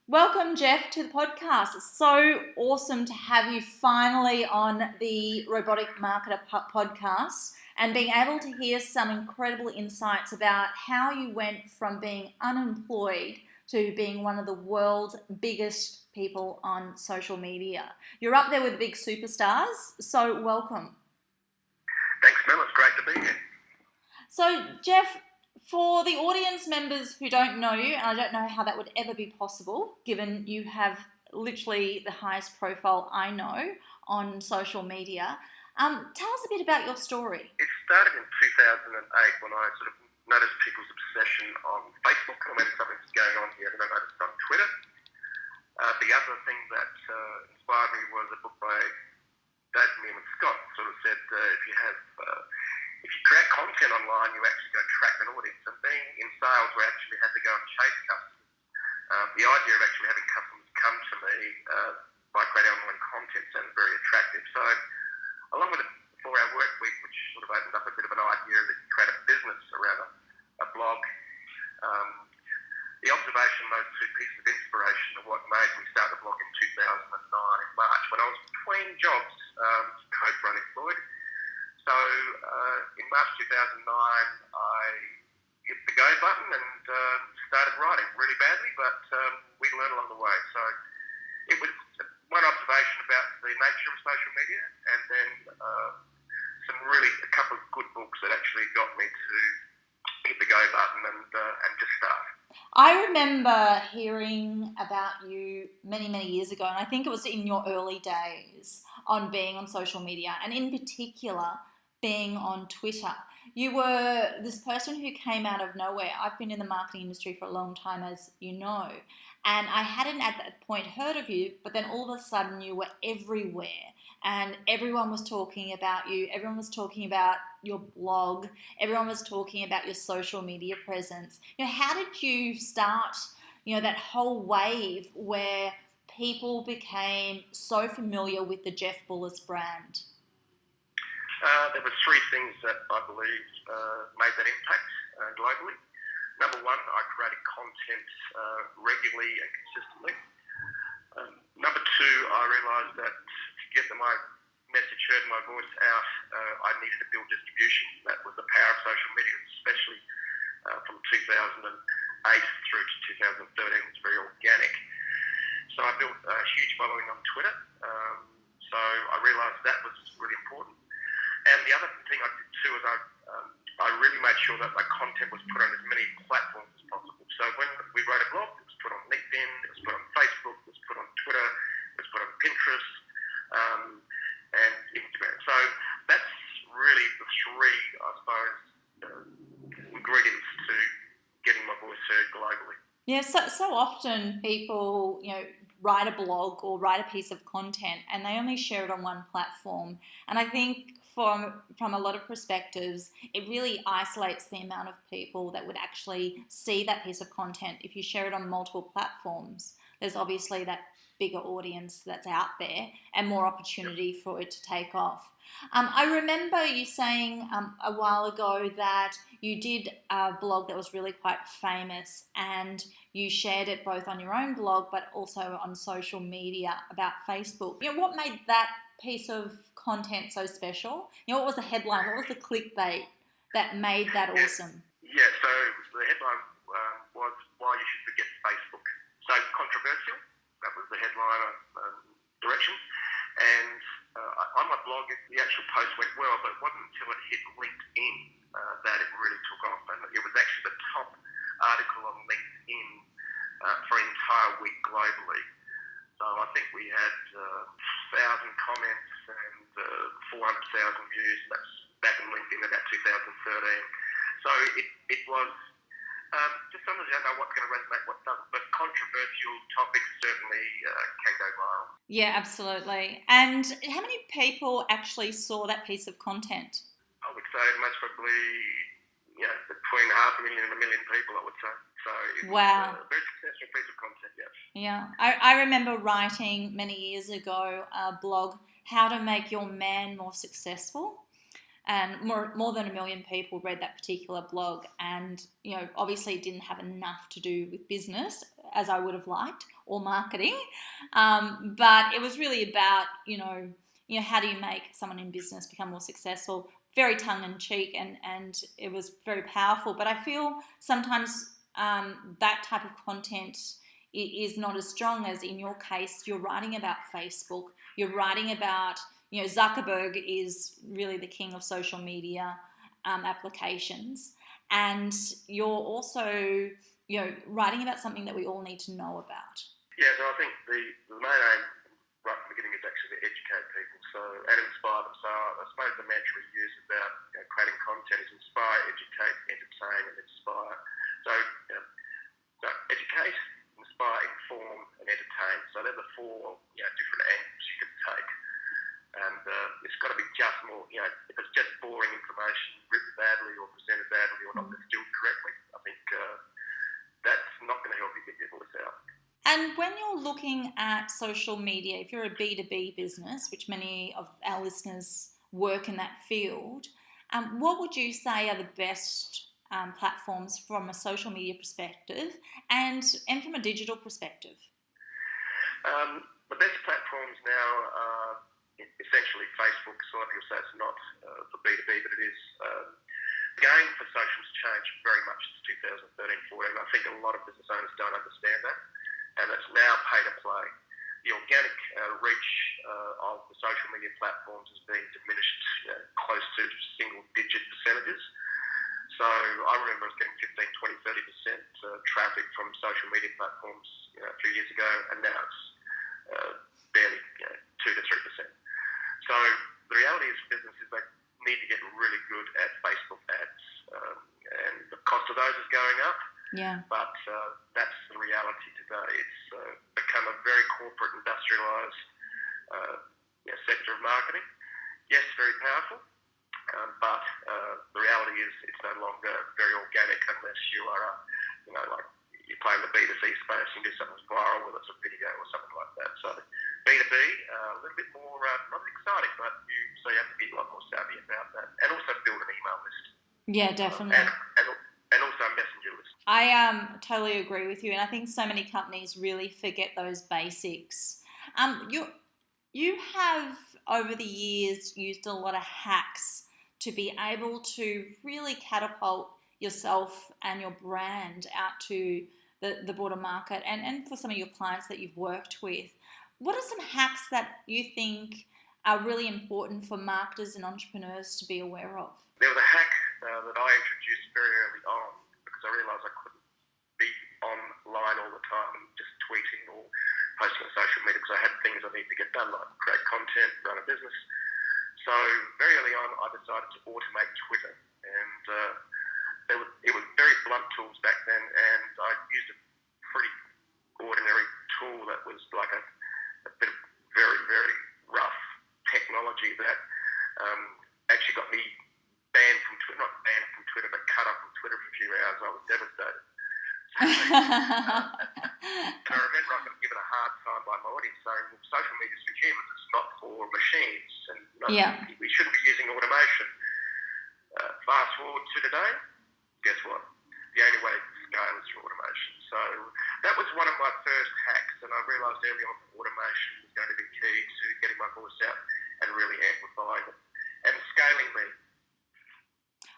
Welcome, Jeff, to the podcast. It's so awesome to have you finally on the Robotic Marketer podcast and being able to hear some incredible insights about how you went from being unemployed to being one of the world's biggest people on social media. You're up there with the big superstars, so welcome. Thanks, Mel. It's great to be here. So, Jeff, for the audience members who don't know you, and I don't know how that would ever be possible, given you have literally the highest profile I know on social media, tell us a bit about your story. It started in 2008 when I sort of noticed people's obsession on Facebook, and when something's going on here, and I noticed on Twitter. The other thing that inspired me was a book by David Neiman Scott. Sort of said if you create content online, you actually go attract an audience. And being in sales, we actually had to go and chase customers. The idea of actually having customers come to me by creating online content sounds very attractive. So, along with a 4-hour work week, which sort of opened up a bit of an idea that you create a business around a blog, the observation of those two pieces of inspiration are what made me start the blog in 2009 in March, when I was between jobs, code for unemployed. So in March 2009, I hit the go button and started writing really badly, but we learned along the way. So it was one observation about the nature of social media, and then a couple of good books that actually got me to hit the go button and just start. I remember hearing about you many, many years ago, and I think it was in your early days on being on social media, and in particular being on Twitter. You were this person who came out of nowhere. I've been in the marketing industry for a long time, as you know, and I hadn't at that point heard of you, but then all of a sudden you were everywhere and everyone was talking about you. Everyone was talking about your blog. Everyone was talking about your social media presence. How did you start, that whole wave where people became so familiar with the Jeff Bullas brand? There were three things that I believe made that impact globally. Number one, I created content regularly and consistently. Number two, I realised that to get my message heard and my voice out, I needed to build distribution. That was the power of social media, especially from 2008 through to 2013. It was very organic. So I built a huge following on Twitter. So I realised that was really important. And the other thing I did too is I really made sure that my content was put on as many platforms as possible. So when we wrote a blog, it was put on LinkedIn, it was put on Facebook, it was put on Twitter, it was put on Pinterest, and Instagram. So that's really the three, I suppose, ingredients to getting my voice heard globally. Yeah, so often people, write a blog or write a piece of content and they only share it on one platform. And I think from a lot of perspectives, it really isolates the amount of people that would actually see that piece of content. If you share it on multiple platforms, there's obviously that bigger audience that's out there and more opportunity for it to take off. I remember you saying a while ago that you did a blog that was really quite famous and you shared it both on your own blog but also on social media about Facebook. What made that piece of content so special? What was the headline? What was the clickbait that made that awesome? Yeah, so the headline was Why You Should Forget Facebook. So controversial. That was the headline direction. And on my blog, the actual post went well, but it wasn't until it hit LinkedIn that it really took off. And it was actually the top article on LinkedIn for an entire week globally. So I think we had 1,000 comments and 400,000 views. That's back in LinkedIn about 2013. So it was just sometimes you don't know what's going to resonate, what doesn't. But controversial topics certainly can go viral. Yeah, absolutely. And how many people actually saw that piece of content? I would say most probably, between 500,000 and 1 million people, I would say. So it was a very successful piece of content, yes. Yeah. I remember writing many years ago a blog, How to Make Your Man More Successful. And more than 1 million people read that particular blog, and obviously it didn't have enough to do with business as I would have liked, or marketing. But it was really about, how do you make someone in business become more successful? Very tongue-in-cheek, and it was very powerful. But I feel sometimes that type of content is not as strong as in your case. You're writing about Facebook. You're writing about, Zuckerberg is really the king of social media applications. And you're also, writing about something that we all need to know about. Yeah, so I think the main aim right from the beginning is actually to educate people and inspire them. So I suppose the mantra we use about creating content is inspire, educate, entertain, and inspire. So, so educate, inspire, inform, and entertain. So they're the four different angles you can take. And it's got to be just more, if it's just boring information written badly or presented badly or not distilled correctly, I think that's not going to help you get your voice out. And when you're looking at social media, if you're a B2B business, which many of our listeners work in that field, what would you say are the best platforms from a social media perspective and from a digital perspective? The best platforms now are essentially Facebook. So a lot of people say it's not for B2B, but it is. The game for social's changed very much since 2013-14. I think a lot of business owners don't understand that. And it's now pay to play. The organic reach of the social media platforms has been diminished close to single-digit percentages. So I remember I was getting 15, 20, 30% traffic from social media platforms a few years ago, and now it's barely 2 to 3%. So the reality is businesses, they need to get really good at Facebook ads, and the cost of those is going up. Yeah. But that's the reality today. It's become a very corporate, industrialised sector of marketing. Yes, very powerful, but the reality is it's no longer very organic unless you are, like you play in the B2C space and do something viral, whether it's a video or something like that. So B2B, a little bit more, not exciting, but you have to be a lot more savvy about that, and also build an email list. Yeah, definitely. And also a messenger list. I totally agree with you, and I think so many companies really forget those basics. You have over the years used a lot of hacks to be able to really catapult yourself and your brand out to the broader market and for some of your clients that you've worked with. What are some hacks that you think are really important for marketers and entrepreneurs to be aware of? There was a hack that I introduced very early on because I realised I couldn't be online all the time and just tweeting or posting on social media because I had things I needed to get done, like create content, run a business. So very early on, I decided to automate Twitter, and it was very blunt tools back then, and I used a pretty ordinary tool that was like a bit of very, very rough technology that actually got me banned from Twitter, not banned from Twitter, but cut off from Twitter for a few hours. I was devastated. And I remember I got given a hard time by my audience saying, well, social media is for humans, it's not for machines, and we shouldn't be using automation. Fast forward to today, guess what? The only way to scale is through automation. So that was one of my first hacks, and I realised early on that automation was going to be key to getting my voice out and really amplifying it and scaling me.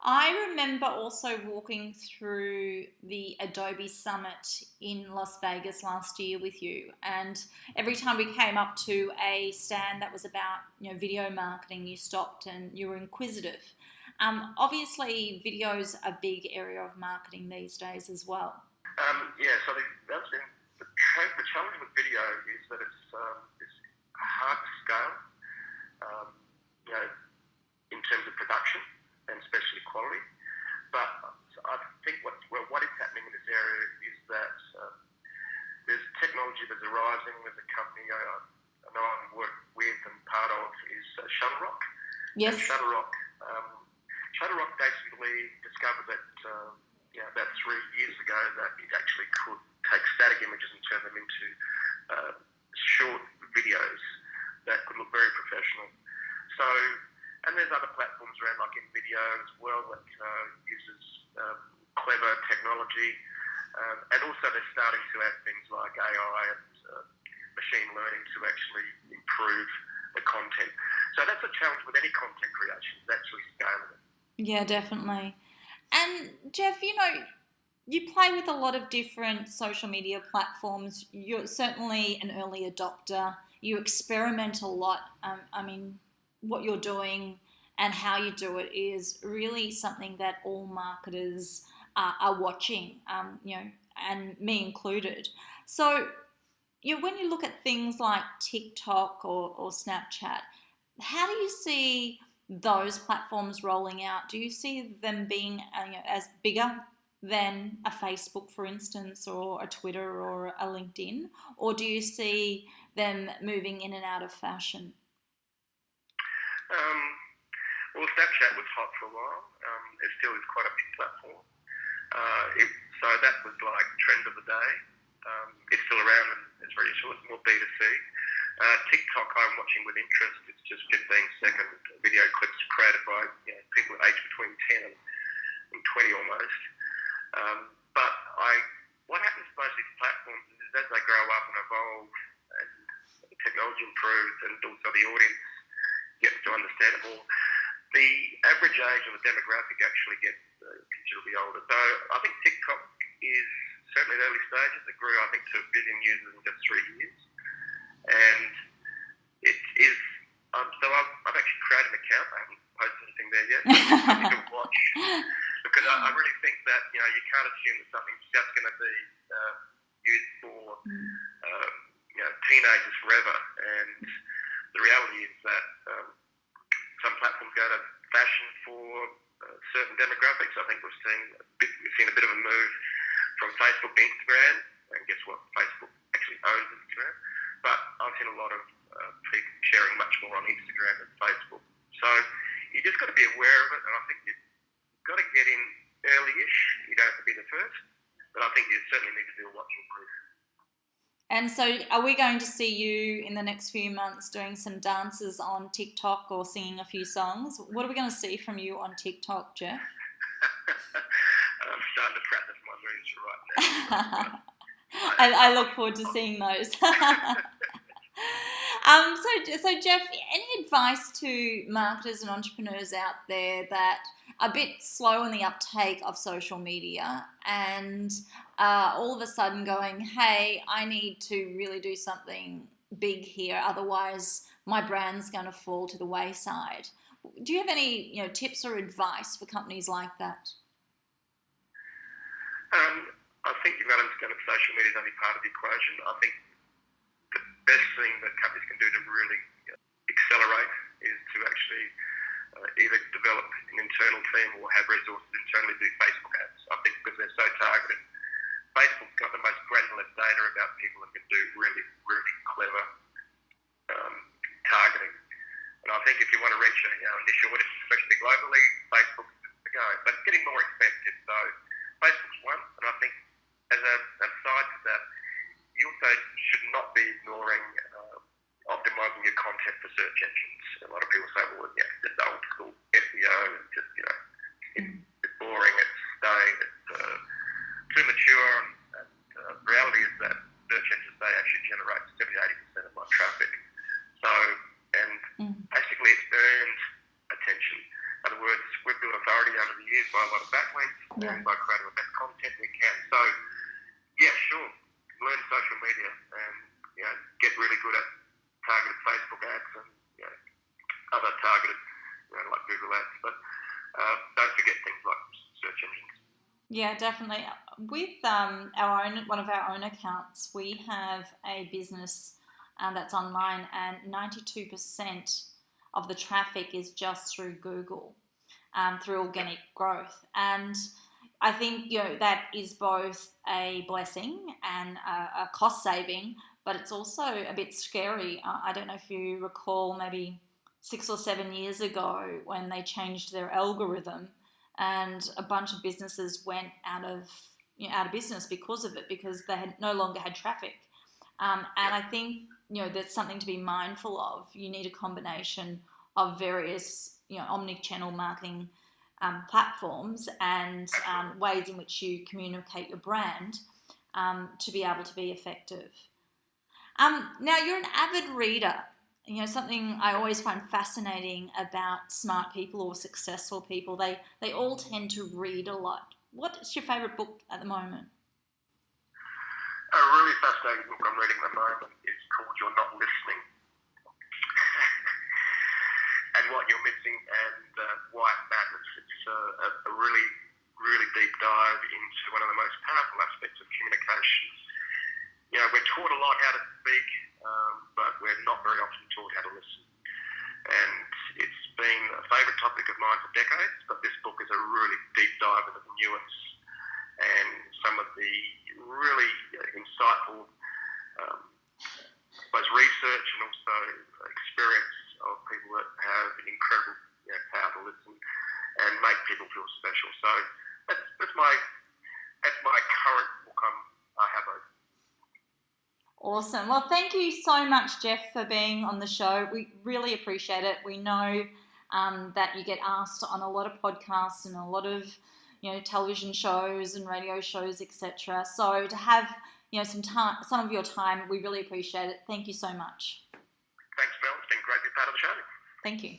I remember also walking through the Adobe Summit in Las Vegas last year with you, and every time we came up to a stand that was about video marketing, you stopped and you were inquisitive. Obviously, video's a big area of marketing these days as well. So the challenge with video is that it's hard to scale, in terms of production and especially quality. But I think what is happening in this area is that there's technology that's arising. There's a company I know I'm working with and part of is Shutterrock. Yes. And Shutterrock basically discovered that about 3 years ago that it actually could take static images and turn them into short videos that could look very professional. So, and there's other platforms around like InVideo as well that uses clever technology And also they're starting to add things like AI and machine learning to actually improve the content. So that's a challenge with any content creation, is actually scaling it. Yeah, definitely. And Jeff, you play with a lot of different social media platforms. You're certainly an early adopter. You experiment a lot. I mean, what you're doing and how you do it is really something that all marketers are watching, and me included. So, when you look at things like TikTok or Snapchat, how do you see those platforms rolling out? Do you see them being as bigger than a Facebook, for instance, or a Twitter or a LinkedIn? Or do you see them moving in and out of fashion? Well, Snapchat was hot for a while. It still is quite a big platform. So that was like trend of the day. It's still around and it's very useful. It's more B2C. TikTok I'm watching with interest. It's just 15-second video clips created by people aged between 10 and 20 almost. But what happens to most of these platforms is as they grow up and evolve and the technology improves and also the audience gets to understand it more, the average age of the demographic actually gets considerably older. So I think TikTok is certainly the early stages. It grew, I think, to 1 billion users in just 3 years. And it is, so I've actually created an account. I haven't posted anything there yet. I need to watch because I really think that, you can't assume that something's just going to be used for, teenagers forever. And the reality is that some platforms go to fashion for certain demographics. I think we've seen a bit of a move from Facebook to Instagram, and guess what? Facebook actually owns Instagram. But I've seen a lot of people sharing much more on Instagram than Facebook. So you just got to be aware of it, and I think you've got to get in early-ish. You don't have to be the first, but I think you certainly need to do a watching brief. And so are we going to see you in the next few months doing some dances on TikTok or singing a few songs? What are we going to see from you on TikTok, Jeff? I'm starting to practice my moves right now. I look forward to seeing those. So Jeff, any advice to marketers and entrepreneurs out there that are a bit slow in the uptake of social media and all of a sudden going, hey, I need to really do something big here, otherwise my brand's going to fall to the wayside? Do you have any tips or advice for companies like that? I think you've got to understand that social media is only part of the equation. I think the best thing that companies can do to really accelerate is to actually either develop an internal team or have resources internally to do Facebook ads. I think because they're so targeted. Facebook's got the most granular data about people and can do really, really clever targeting. And I think if you want to reach an initial audience, especially globally, Facebook's the go. But it's getting more expensive. So Facebook's one, and I think as a side to that, you also should not be ignoring optimizing your content for search engines. A lot of people say, well, it's just old school SEO, it's just, it's boring, it's stale, it's too mature. And the reality is that search engines, they actually generate 70-80% of my traffic. So, and basically it's earned attention. In other words, we've built authority over the years by a lot of backlinks and by creating the best content we can. So, yeah, sure, learn social media and get really good at targeted Facebook ads and other targeted, like Google ads. But don't forget things like search engines. Yeah, definitely. With one of our own accounts, we have a business that's online, and 92% of the traffic is just through Google, through organic growth. And I think that is both a blessing and a cost saving, but it's also a bit scary. I don't know if you recall maybe 6 or 7 years ago when they changed their algorithm, and a bunch of businesses went out of business because of it, because they no longer had traffic. And I think that's something to be mindful of. You need a combination of various omni-channel marketing platforms and ways in which you communicate your brand to be able to be effective. Now, you're an avid reader. You know, something I always find fascinating about smart people or successful people, they all tend to read a lot. What's your favourite book at the moment? A really fascinating book I'm reading at the moment is called You're Not Listening. And What You're Missing and Why It Matters. It's a really, really deep dive into one of the most powerful aspects of communication. You know, we're taught a lot how to speak, but we're not very often taught how to listen. And it's been a favourite topic of mine for decades, but this book is a really deep dive into the nuance and some of the really insightful, I suppose, research and also experience of people that have an incredible power to listen and make people feel special. So that's my current book I have open. Awesome. Well, thank you so much, Jeff, for being on the show. We really appreciate it. We know that you get asked on a lot of podcasts and a lot of television shows and radio shows, etc. So to have some of your time, we really appreciate it. Thank you so much. Thanks, Mel. It's been great to be part of the show. Thank you.